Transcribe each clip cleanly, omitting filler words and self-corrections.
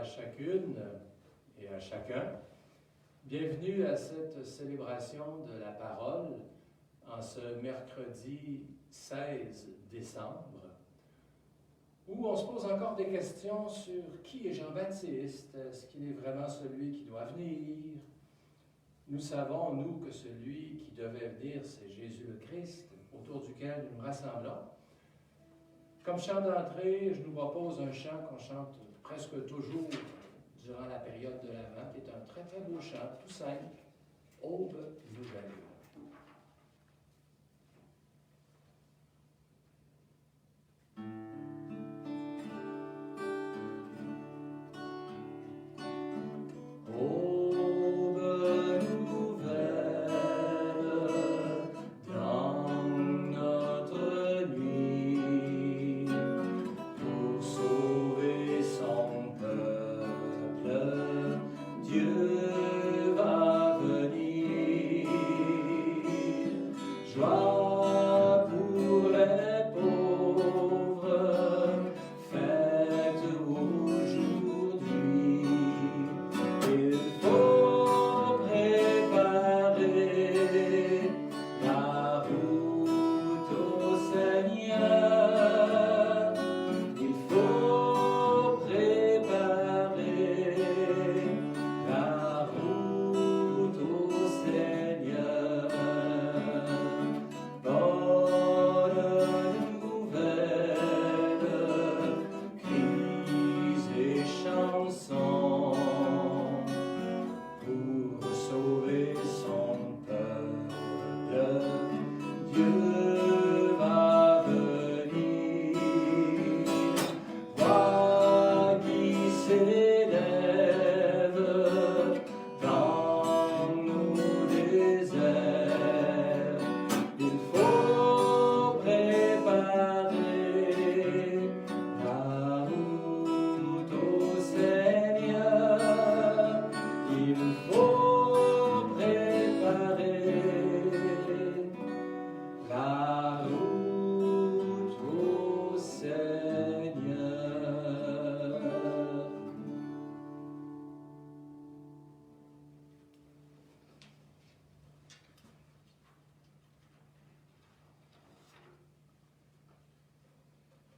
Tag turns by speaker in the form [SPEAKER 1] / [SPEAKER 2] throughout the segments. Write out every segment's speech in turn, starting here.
[SPEAKER 1] à chacune et à chacun. Bienvenue à cette célébration de la parole en ce mercredi 16 décembre, où on se pose encore des questions sur qui est Jean-Baptiste. Est-ce qu'il est vraiment celui qui doit venir? Nous savons, nous, que celui qui devait venir, c'est Jésus le Christ, autour duquel nous nous rassemblons. Comme chant d'entrée, je nous propose un chant qu'on chante presque toujours durant la période de l'Avent, qui est un très très beau chant, tout simple, Aube nouvelle.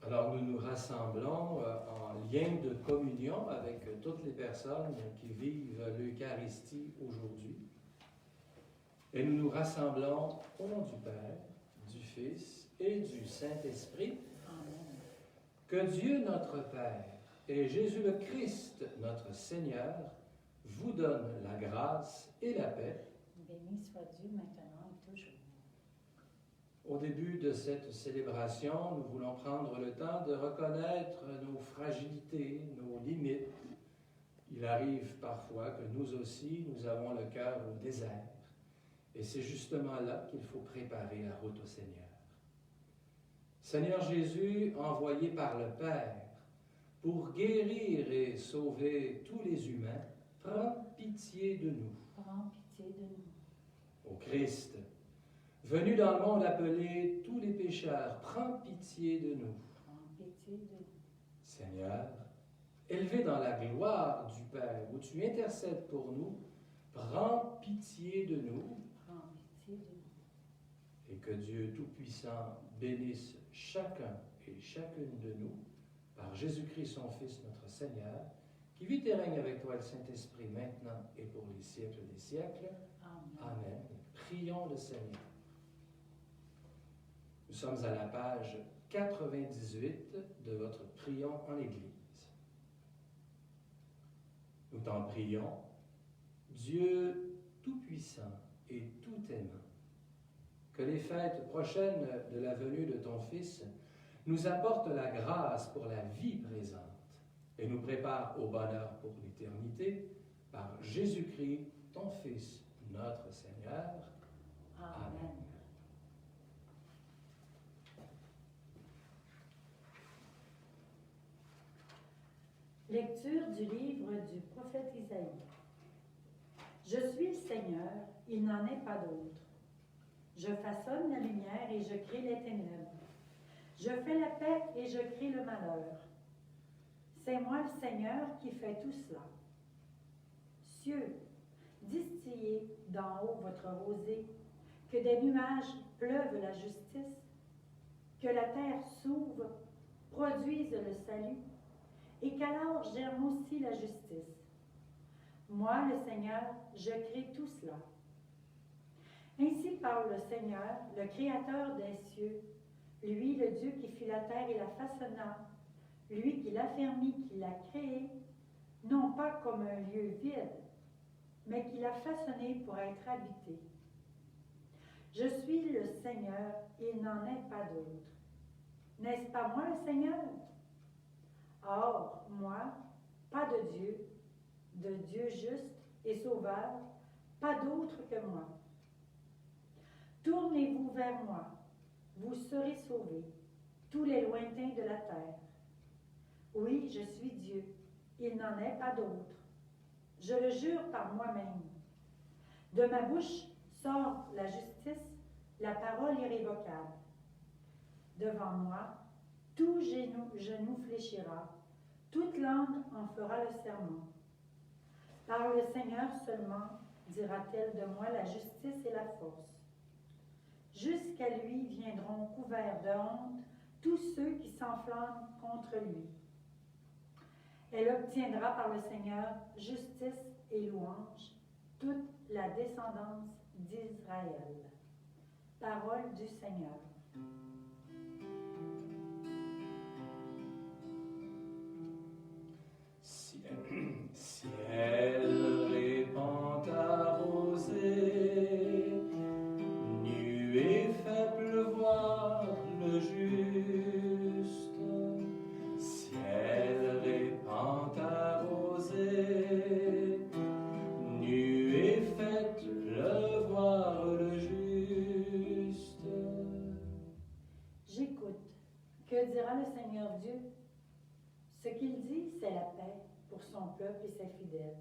[SPEAKER 1] Alors, nous nous rassemblons en lien de communion avec toutes les personnes qui vivent l'Eucharistie aujourd'hui. Et nous nous rassemblons au nom du Père, du Fils et du Saint-Esprit. Amen. Que Dieu notre Père et Jésus le Christ, notre Seigneur, vous donnent la grâce et la paix.
[SPEAKER 2] Béni soit Dieu maintenant et toujours.
[SPEAKER 1] Au début de cette célébration, nous voulons prendre le temps de reconnaître nos fragilités, nos limites. Il arrive parfois que nous aussi, nous avons le cœur au désert. Et c'est justement là qu'il faut préparer la route au Seigneur. Seigneur Jésus, envoyé par le Père pour guérir et sauver tous les humains, prends pitié de nous.
[SPEAKER 2] Prends pitié de nous.
[SPEAKER 1] Ô Christ, venu dans le monde appeler tous les pécheurs, prends pitié de nous.
[SPEAKER 2] Prends pitié de nous.
[SPEAKER 1] Seigneur, élevé dans la gloire du Père, où tu intercèdes pour nous, prends pitié de nous.
[SPEAKER 2] Prends pitié de nous.
[SPEAKER 1] Et que Dieu Tout-Puissant bénisse chacun et chacune de nous, par Jésus-Christ, son Fils, notre Seigneur, qui vit et règne avec toi, le Saint-Esprit, maintenant et pour les siècles des siècles.
[SPEAKER 2] Amen.
[SPEAKER 1] Amen. Prions le Seigneur. Nous sommes à la page 98 de votre Prions en Église. Nous t'en prions, Dieu Tout-Puissant et Tout-Aimant, que les fêtes prochaines de la venue de ton Fils nous apportent la grâce pour la vie présente et nous préparent au bonheur pour l'éternité, par Jésus-Christ, ton Fils, notre Seigneur. Amen.
[SPEAKER 2] Lecture du livre du prophète Isaïe. Je suis le Seigneur, il n'en est pas d'autre. Je façonne la lumière et je crée les ténèbres. Je fais la paix et je crée le malheur. c'est moi le Seigneur qui fais tout cela. Cieux, distillez d'en haut votre rosée, que des nuages pleuvent la justice, que la terre s'ouvre, produise le salut, et qu'alors germe aussi la justice. Moi, le Seigneur, je crée tout cela. Ainsi parle le Seigneur, le Créateur des cieux, lui, le Dieu qui fit la terre et la façonna, lui qui l'affermit, qui l'a créé, non pas comme un lieu vide, mais qui l'a façonné pour être habité. Je suis le Seigneur, il n'en est pas d'autre. N'est-ce pas moi le Seigneur? Or, moi, pas de Dieu juste et sauveur, pas d'autre que moi. Tournez-vous vers moi, vous serez sauvés, tous les lointains de la terre. Oui, je suis Dieu, il n'en est pas d'autre. Je le jure par moi-même. De ma bouche sort la justice, la parole irrévocable. Devant moi, tout genou fléchira, toute langue en fera le serment. Par le Seigneur seulement dira-t-elle de moi la justice et la force. Jusqu'à lui viendront couverts de honte tous ceux qui s'enflamment contre lui. Elle obtiendra par le Seigneur justice et louange, toute la descendance d'Israël. Parole du Seigneur.
[SPEAKER 1] Ciel répand ta rosée, nuée fait pleuvoir le juste. Ciel répand ta rosée, nuée fait pleuvoir le juste.
[SPEAKER 2] J'écoute. Que dira le Seigneur Dieu? Ce qu'il dit, c'est la paix pour son peuple et ses fidèles.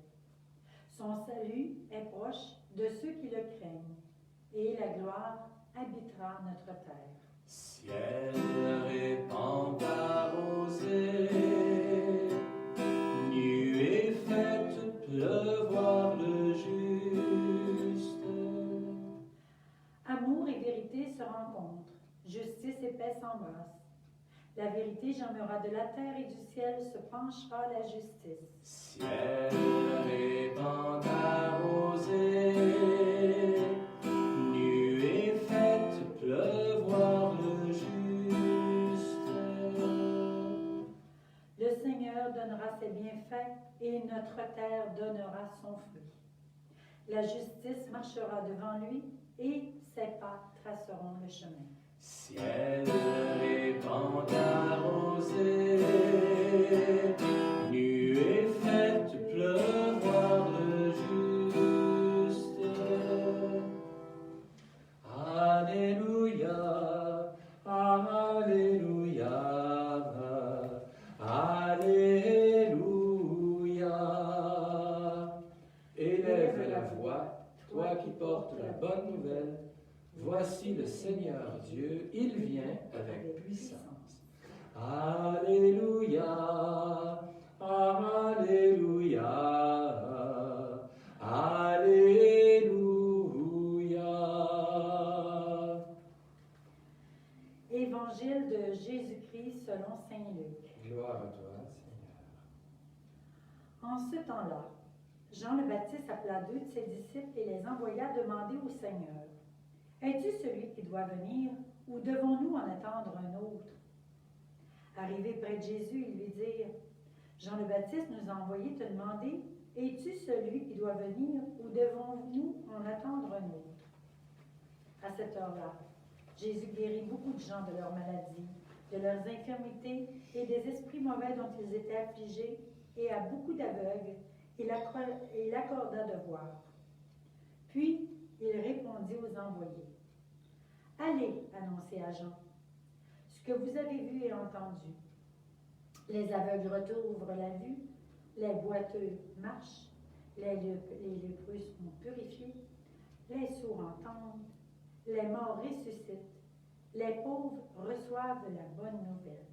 [SPEAKER 2] Son salut est proche de ceux qui le craignent, et la gloire habitera notre terre.
[SPEAKER 1] Ciel répand ta rosée, nuée faite pleuvoir le juste.
[SPEAKER 2] Amour et vérité se rencontrent, justice et paix s'embrassent. La vérité germera de la terre et du ciel se penchera la justice.
[SPEAKER 1] Ciel répand ta rosée, nuée faite pleuvoir le juste.
[SPEAKER 2] Le Seigneur donnera ses bienfaits et notre terre donnera son fruit. La justice marchera devant lui et ses pas traceront le chemin.
[SPEAKER 1] Ciel répand ta rosée, nuée faite pleuvoir le juste. Alléluia, Alléluia, Alléluia. Élève la voix, toi qui portes la bonne nouvelle. Voici le Seigneur Dieu, il vient avec puissance. Alléluia, Alléluia, Alléluia.
[SPEAKER 2] Évangile de Jésus-Christ selon saint Luc.
[SPEAKER 1] Gloire à toi, Seigneur.
[SPEAKER 2] En ce temps-là, Jean le Baptiste appela 2 de ses disciples et les envoya demander au Seigneur: Es-tu celui qui doit venir, ou devons-nous en attendre un autre? Arrivés près de Jésus, ils lui dirent: Jean le Baptiste nous a envoyé te demander: Es-tu celui qui doit venir, ou devons-nous en attendre un autre? À cette heure-là, Jésus guérit beaucoup de gens de leurs maladies, de leurs infirmités et des esprits mauvais dont ils étaient affligés, et à beaucoup d'aveugles, il accorda de voir. Puis, il répondit aux envoyés: Allez annoncer à Jean ce que vous avez vu et entendu. Les aveugles recouvrent la vue, les boiteux marchent, les lépreux sont purifiés, les sourds entendent, les morts ressuscitent, les pauvres reçoivent la bonne nouvelle.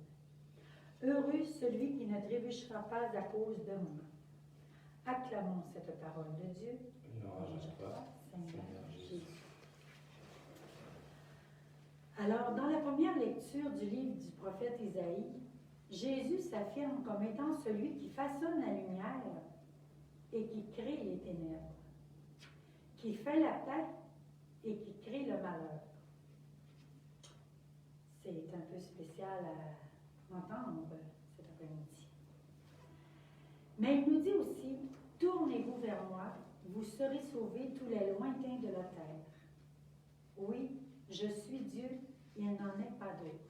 [SPEAKER 2] Heureux celui qui ne trébuchera pas à cause de moi. Acclamons cette parole de Dieu.
[SPEAKER 1] Louange à toi,
[SPEAKER 2] Seigneur
[SPEAKER 1] Jésus.
[SPEAKER 2] Jésus. Alors, dans la première lecture du livre du prophète Isaïe, Jésus s'affirme comme étant celui qui façonne la lumière et qui crée les ténèbres, qui fait la paix et qui crée le malheur. C'est un peu spécial à entendre cet après-midi. Mais il nous dit aussi, « Tournez-vous vers moi, vous serez sauvés tous les lointains de la terre. Oui, je suis Dieu, il n'en est pas d'autre. »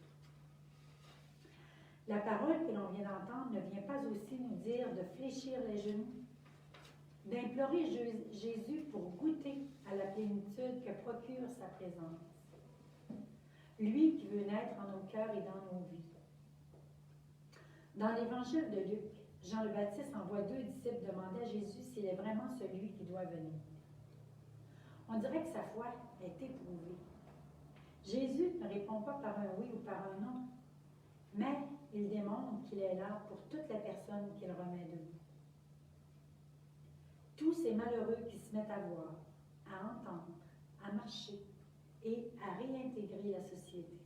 [SPEAKER 2] La parole que l'on vient d'entendre ne vient pas aussi nous dire de fléchir les genoux, d'implorer Jésus pour goûter à la plénitude que procure sa présence. Lui qui veut naître en nos cœurs et dans nos vies. Dans l'évangile de Luc, Jean le Baptiste envoie 2 disciples demander à Jésus s'il est vraiment celui qui doit venir. On dirait que sa foi est éprouvée. Jésus ne répond pas par un oui ou par un non, mais il démontre qu'il est là pour toutes les personnes qu'il remet debout. Tous ces malheureux qui se mettent à voir, à entendre, à marcher et à réintégrer la société.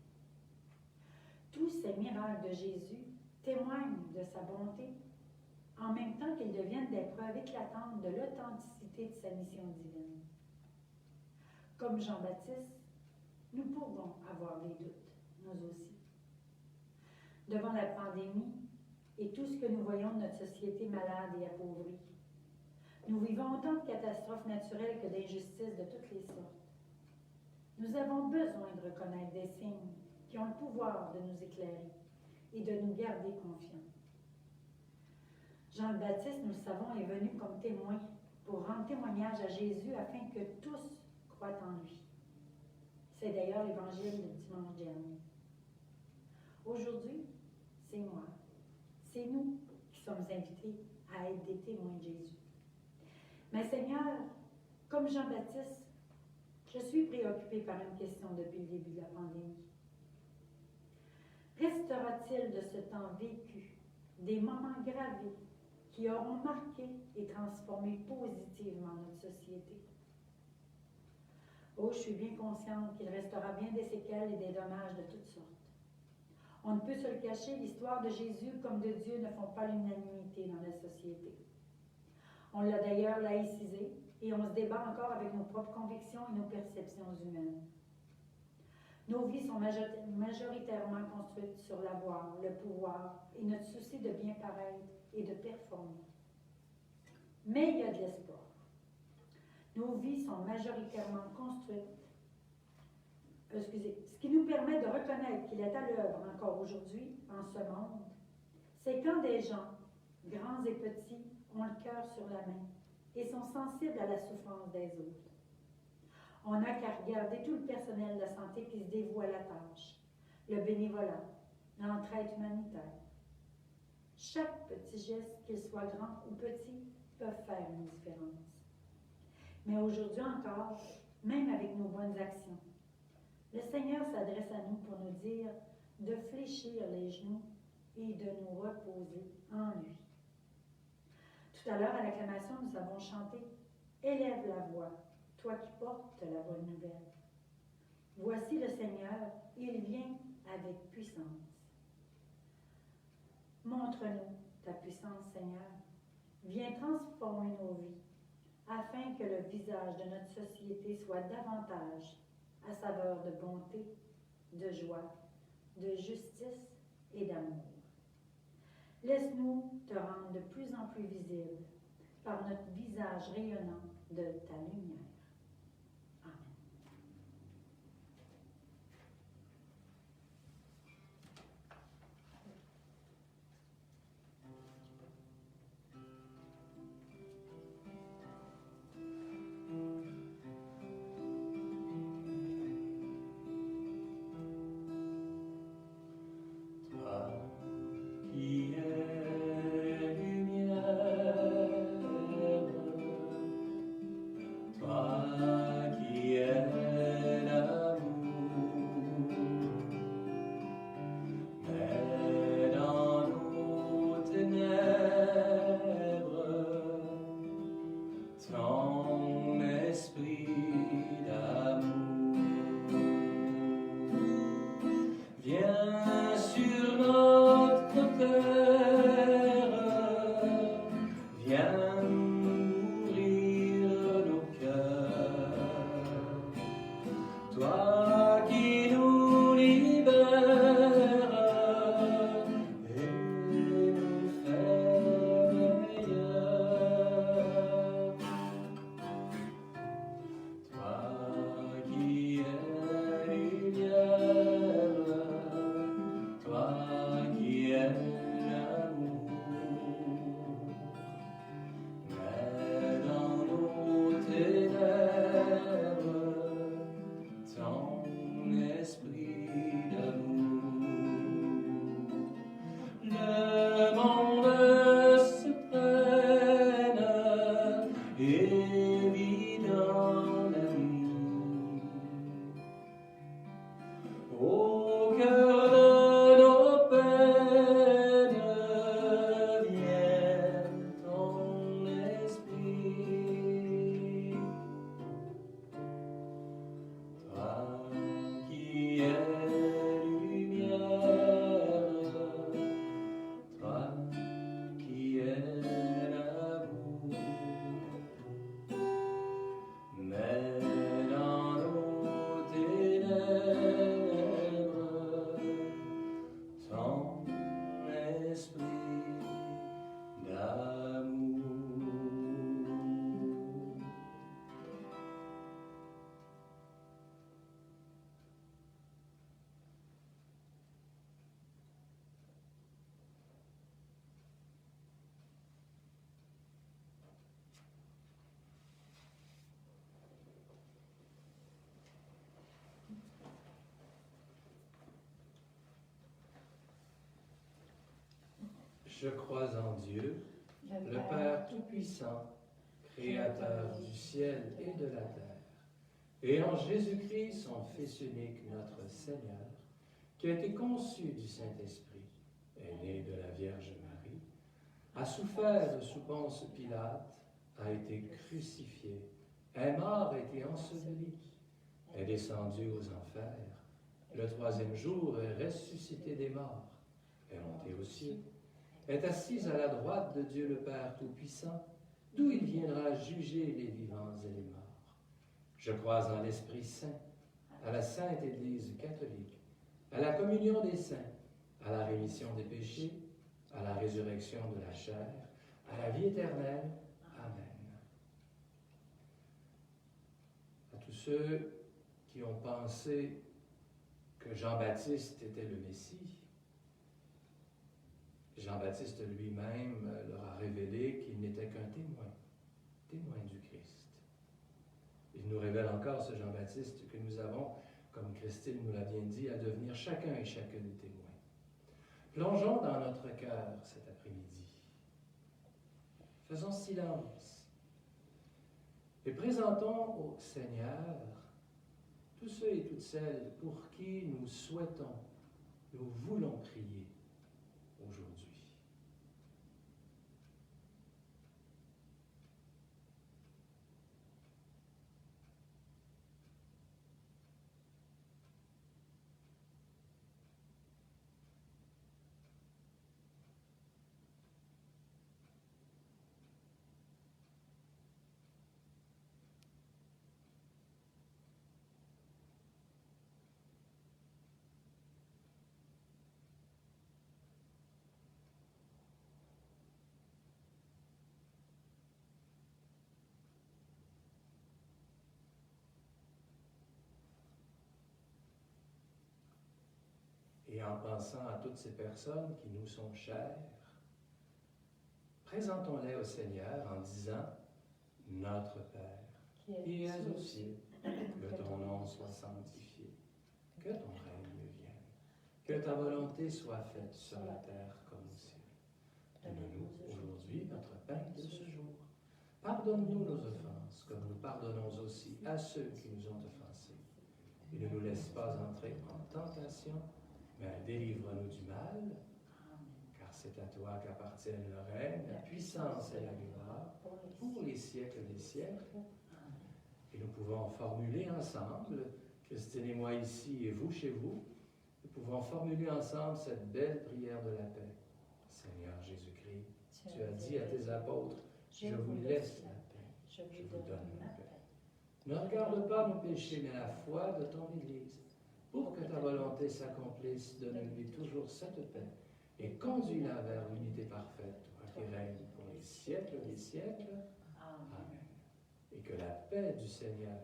[SPEAKER 2] Tous ces miracles de Jésus témoignent de sa bonté, en même temps qu'ils deviennent des preuves éclatantes de l'authenticité de sa mission divine. Comme Jean-Baptiste, nous pouvons avoir des doutes, nous aussi. Devant la pandémie et tout ce que nous voyons de notre société malade et appauvrie, nous vivons autant de catastrophes naturelles que d'injustices de toutes les sortes. Nous avons besoin de reconnaître des signes qui ont le pouvoir de nous éclairer et de nous garder confiants. Jean le Baptiste, nous le savons, est venu comme témoin pour rendre témoignage à Jésus afin que tous croient en lui. C'est d'ailleurs l'évangile du dimanche dernier. Aujourd'hui, c'est moi, c'est nous qui sommes invités à être des témoins de Jésus. Mais Seigneur, comme Jean-Baptiste, je suis préoccupée par une question depuis le début de la pandémie. Restera-t-il de ce temps vécu des moments gravés qui auront marqué et transformé positivement notre société? Oh, je suis bien consciente qu'il restera bien des séquelles et des dommages de toutes sortes. On ne peut se le cacher, l'histoire de Jésus comme de Dieu ne font pas l'unanimité dans la société. On l'a d'ailleurs laïcisé et on se débat encore avec nos propres convictions et nos perceptions humaines. Nos vies sont majoritairement construites sur l'avoir, le pouvoir et notre souci de bien paraître et de performer. Mais il y a de l'espoir. Nos vies sont majoritairement construites, ce qui nous permet de reconnaître qu'il est à l'œuvre encore aujourd'hui en ce monde, c'est quand des gens, grands et petits, ont le cœur sur la main et sont sensibles à la souffrance des autres. On n'a qu'à regarder tout le personnel de santé qui se dévoue à la tâche, le bénévolat, l'entraide humanitaire. Chaque petit geste, qu'il soit grand ou petit, peut faire une différence. Mais aujourd'hui encore, même avec nos bonnes actions, le Seigneur s'adresse à nous pour nous dire de fléchir les genoux et de nous reposer en lui. Tout à l'heure, à l'acclamation, nous avons chanté « Élève la voix, toi qui portes la bonne nouvelle. Voici le Seigneur, il vient avec puissance. » Montre-nous ta puissance, Seigneur. Viens transformer nos vies, afin que le visage de notre société soit davantage à saveur de bonté, de joie, de justice et d'amour. Laisse-nous te rendre de plus en plus visible par notre visage rayonnant de ta lumière. Amen.
[SPEAKER 1] Toi Je crois en Dieu, le Père Tout-Puissant, Créateur du ciel et de la terre, et en Jésus-Christ, son Fils unique, notre Seigneur, qui a été conçu du Saint-Esprit, est né de la Vierge Marie, a souffert sous Ponce Pilate, a été crucifié, est mort, a été enseveli, est descendu aux enfers, le troisième jour est ressuscité des morts, est monté aux cieux, est assis à la droite de Dieu le Père Tout-Puissant, d'où il viendra juger les vivants et les morts. Je crois en l'Esprit Saint, à la Sainte Église catholique, à la communion des saints, à la rémission des péchés, à la résurrection de la chair, à la vie éternelle. Amen. À tous ceux qui ont pensé que Jean-Baptiste était le Messie, Jean-Baptiste lui-même leur a révélé qu'il n'était qu'un témoin du Christ. Il nous révèle encore, ce Jean-Baptiste, que nous avons, comme Christine nous l'a bien dit, à devenir chacun et chacune témoins. Plongeons dans notre cœur cet après-midi. Faisons silence et présentons au Seigneur tous ceux et toutes celles pour qui nous souhaitons, nous voulons prier aujourd'hui. Et en pensant à toutes ces personnes qui nous sont chères, présentons-les au Seigneur en disant « Notre Père, qui es aux cieux, que ton nom soit sanctifié, que ton règne vienne, que ta volonté soit faite sur la terre comme au ciel. Donne-nous aujourd'hui notre pain de ce jour. Pardonne-nous nos offenses, comme nous pardonnons aussi à ceux qui nous ont offensés. Et ne nous laisse pas entrer en tentation, mais délivre-nous du mal, car c'est à toi qu'appartiennent le règne, la puissance et la gloire, pour les siècles des siècles. Et nous pouvons formuler ensemble, Christine et moi ici et vous chez vous, nous pouvons formuler ensemble cette belle prière de la paix. Seigneur Jésus-Christ, tu as dit à tes apôtres, je vous laisse la paix, je vous donne la paix. Ne regarde pas nos péchés, mais la foi de ton Église. Pour que ta volonté s'accomplisse, donne-lui toujours cette paix et conduis-la vers l'unité parfaite, toi qui règnes pour les siècles des siècles. Amen. Et que la paix du Seigneur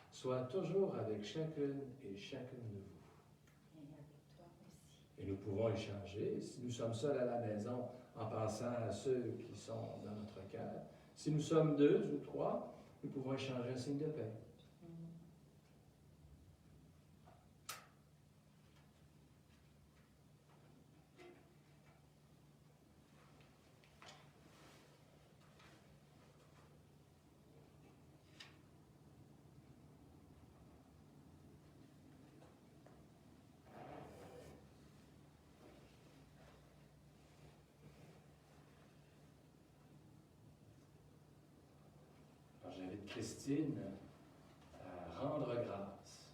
[SPEAKER 1] soit toujours avec chacune et chacune de vous.
[SPEAKER 2] Et avec toi aussi.
[SPEAKER 1] Et nous pouvons échanger, si nous sommes seuls à la maison, en pensant à ceux qui sont dans notre cœur. Si nous sommes deux ou trois, nous pouvons échanger un signe de paix. J'invite Christine à rendre grâce.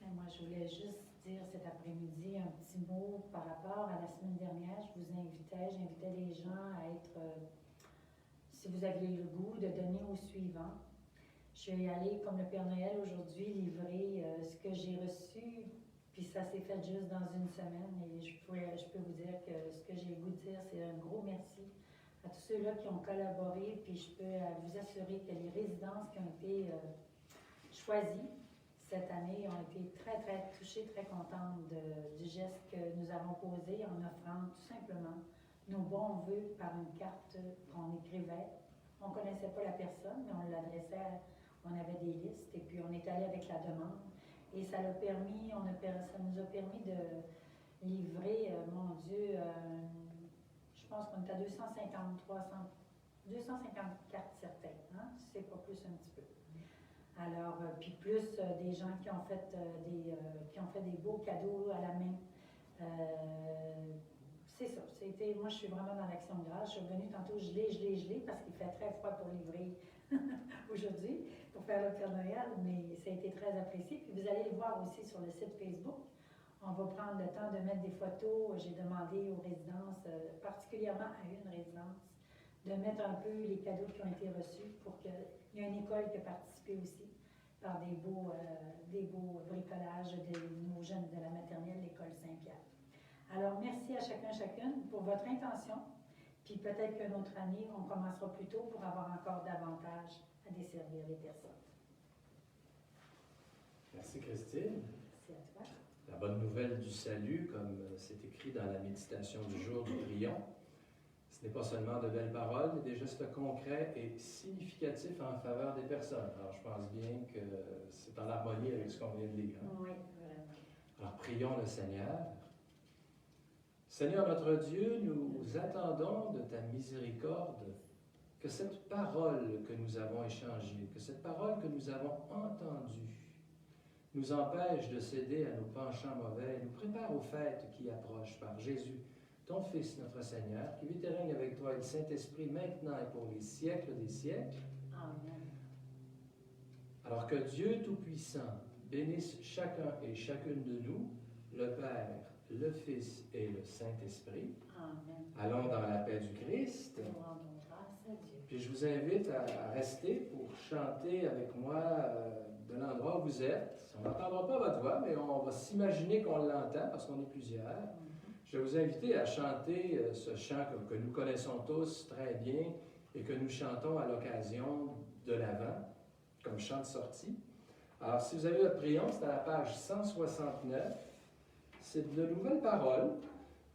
[SPEAKER 2] Et moi, je voulais juste dire cet après-midi un petit mot par rapport à la semaine dernière. J'invitais les gens à être, si vous aviez le goût, de donner au suivant. Je suis allée, comme le Père Noël aujourd'hui, livrer ce que j'ai reçu, puis ça s'est fait juste dans une semaine. Et je peux vous dire que ce que j'ai le goût de dire, c'est un gros merci à tous ceux-là qui ont collaboré, puis je peux vous assurer que les résidences qui ont été choisies cette année ont été très, très touchées, très contentes du geste que nous avons posé en offrant tout simplement nos bons vœux par une carte qu'on écrivait. On ne connaissait pas la personne, mais on l'adressait, on avait des listes, et puis on est allé avec la demande. Et ça nous a permis livrés, mon Dieu, je pense qu'on est à 250, 300, 254 certains, hein? C'est pas plus un petit peu. Alors, puis plus des gens qui ont fait des beaux cadeaux à la main. C'est ça. Moi, je suis vraiment dans l'action de grâce. Je suis revenue tantôt gelée, parce qu'il fait très froid pour livrer aujourd'hui, pour faire le Père Noël, mais ça a été très apprécié. Puis vous allez le voir aussi sur le site Facebook. On va prendre le temps de mettre des photos. J'ai demandé aux résidences, particulièrement à une résidence, de mettre un peu les cadeaux qui ont été reçus pour qu'il y ait une école qui a participé aussi par des beaux bricolages de nos jeunes de la maternelle, l'école Saint-Pierre. Alors, merci à chacune pour votre intention. Puis peut-être qu'une autre année, on commencera plus tôt pour avoir encore davantage à desservir les personnes.
[SPEAKER 1] Merci Christine.
[SPEAKER 2] Merci à toi.
[SPEAKER 1] La bonne nouvelle du salut, comme c'est écrit dans la méditation du jour du prion, ce n'est pas seulement de belles paroles, mais des gestes concrets et significatifs en faveur des personnes. Alors, je pense bien que c'est en harmonie avec ce qu'on vient de lire.
[SPEAKER 2] Oui, vraiment.
[SPEAKER 1] Alors, prions le Seigneur. Seigneur notre Dieu, nous attendons de ta miséricorde que cette parole que nous avons échangée, que cette parole que nous avons entendue, nous empêche de céder à nos penchants mauvais et nous prépare aux fêtes qui approchent par Jésus, ton Fils, notre Seigneur, qui vit et règne avec toi et le Saint-Esprit maintenant et pour les siècles des siècles.
[SPEAKER 2] Amen.
[SPEAKER 1] Alors que Dieu Tout-Puissant bénisse chacun et chacune de nous, le Père, le Fils et le Saint-Esprit.
[SPEAKER 2] Amen.
[SPEAKER 1] Allons dans la paix du Christ.
[SPEAKER 2] Nous rendons grâce à Dieu.
[SPEAKER 1] Puis je vous invite à rester pour chanter avec moi de l'endroit où vous êtes. On n'entendra pas votre voix, mais on va s'imaginer qu'on l'entend parce qu'on est plusieurs. Je vais vous inviter à chanter ce chant que nous connaissons tous très bien et que nous chantons à l'occasion de l'Avent, comme chant de sortie. Alors, si vous avez votre prion, c'est à la page 169. C'est de nouvelles paroles,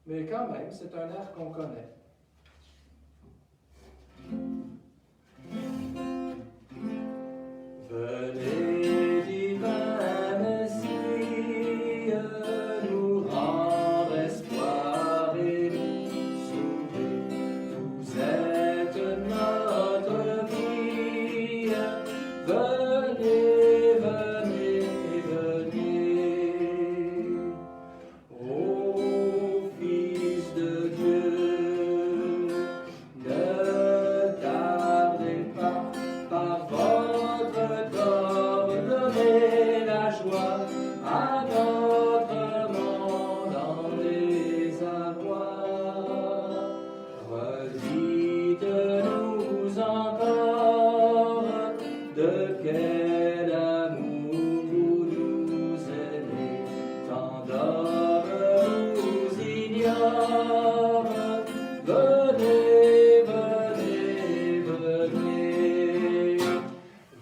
[SPEAKER 1] mais quand même, c'est un air qu'on connaît. Venez, divin Messie, nous rendre espoir et nous sauver. Vous êtes notre vie. Venez, venez, venez. Ô Fils de Dieu, ne tardez pas par votre corps, donnez la joie à notre monde en désarroi. Redites-nous encore de quel amour vous nous aimez, tant d'hommes nous ignorent. Venez, venez, venez.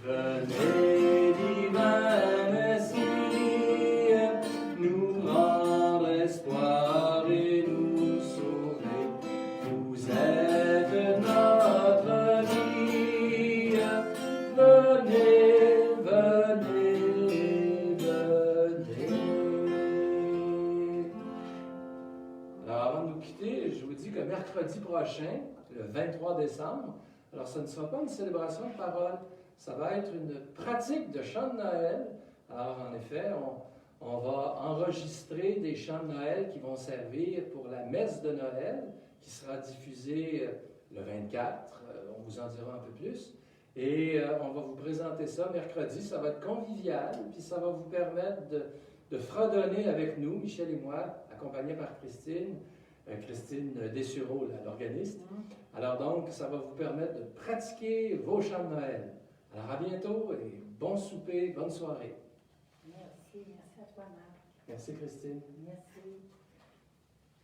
[SPEAKER 1] Venez, divin Messie, nous rendre espoir et nous sauver. Vous êtes notre vie. Venez, venez, venez. Alors, avant de nous quitter, je vous dis que mercredi prochain, le 23 décembre, alors ce ne sera pas une célébration de parole, ça va être une pratique de chant de Noël. Alors, en effet, on va enregistrer des chants de Noël qui vont servir pour la messe de Noël, qui sera diffusée le 24. On vous en dira un peu plus. Et on va vous présenter ça mercredi. Ça va être convivial, puis ça va vous permettre de fredonner avec nous, Michel et moi, accompagnés par Christine Dessureau, l'organiste. Alors donc, ça va vous permettre de pratiquer vos chants de Noël. Alors à bientôt et bon souper, bonne soirée.
[SPEAKER 2] Merci à toi, Marc.
[SPEAKER 1] Merci Christine.
[SPEAKER 2] Merci.